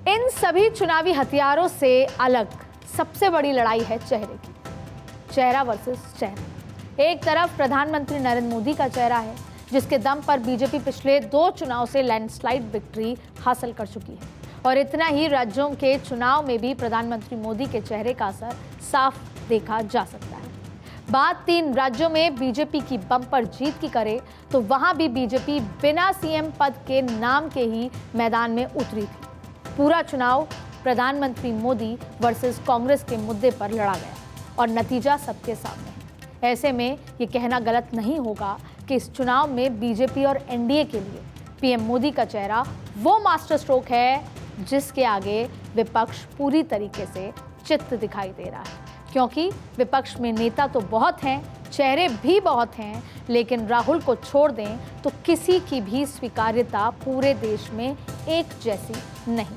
इन सभी चुनावी हथियारों से अलग सबसे बड़ी लड़ाई है चेहरे की। चेहरा वर्सेस चेहरा। एक तरफ प्रधानमंत्री नरेंद्र मोदी का चेहरा है, जिसके दम पर बीजेपी पिछले 2 चुनाव से लैंडस्लाइड विक्ट्री हासिल कर चुकी है। और इतना ही, राज्यों के चुनाव में भी प्रधानमंत्री मोदी के चेहरे का असर साफ देखा जा सकता है। बात 3 राज्यों में बीजेपी की बम्पर जीत की करें तो वहां भी बीजेपी बिना सीएम पद के नाम के ही मैदान में उतरी थी। पूरा चुनाव प्रधानमंत्री मोदी वर्सेस कांग्रेस के मुद्दे पर लड़ा गया और नतीजा सबके सामने है। ऐसे में ये कहना गलत नहीं होगा कि इस चुनाव में बीजेपी और एनडीए के लिए पीएम मोदी का चेहरा वो मास्टर स्ट्रोक है जिसके आगे विपक्ष पूरी तरीके से चित्त दिखाई दे रहा है। क्योंकि विपक्ष में नेता तो बहुत हैं, चेहरे भी बहुत हैं, लेकिन राहुल को छोड़ दें तो किसी की भी स्वीकार्यता पूरे देश में एक जैसी नहीं।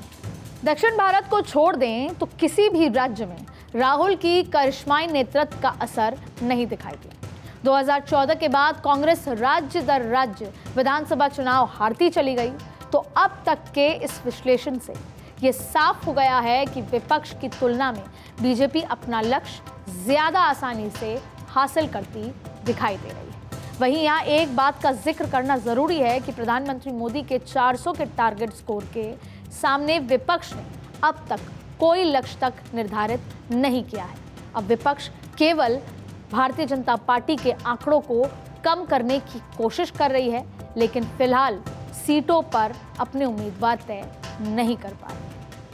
दक्षिण भारत को छोड़ दें तो किसी भी राज्य में राहुल की करिश्माई नेतृत्व का असर नहीं दिखाई दिया। 2014 के बाद कांग्रेस राज्य दर राज्य विधानसभा चुनाव हारती चली गई, तो अब तक के इस विश्लेषण से ये साफ हो गया है कि विपक्ष की तुलना में बीजेपी अपना लक्ष्य ज्यादा आसानी से हासिल करती दिखाई दे रही है। वहीं यहाँ एक बात का जिक्र करना जरूरी है कि प्रधानमंत्री मोदी के 400 के टारगेट स्कोर के सामने विपक्ष ने अब तक कोई लक्ष्य तक निर्धारित नहीं किया है। अब विपक्ष केवल भारतीय जनता पार्टी के आंकड़ों को कम करने की कोशिश कर रही है, लेकिन फिलहाल सीटों पर अपने उम्मीदवार तय नहीं कर पा रहे।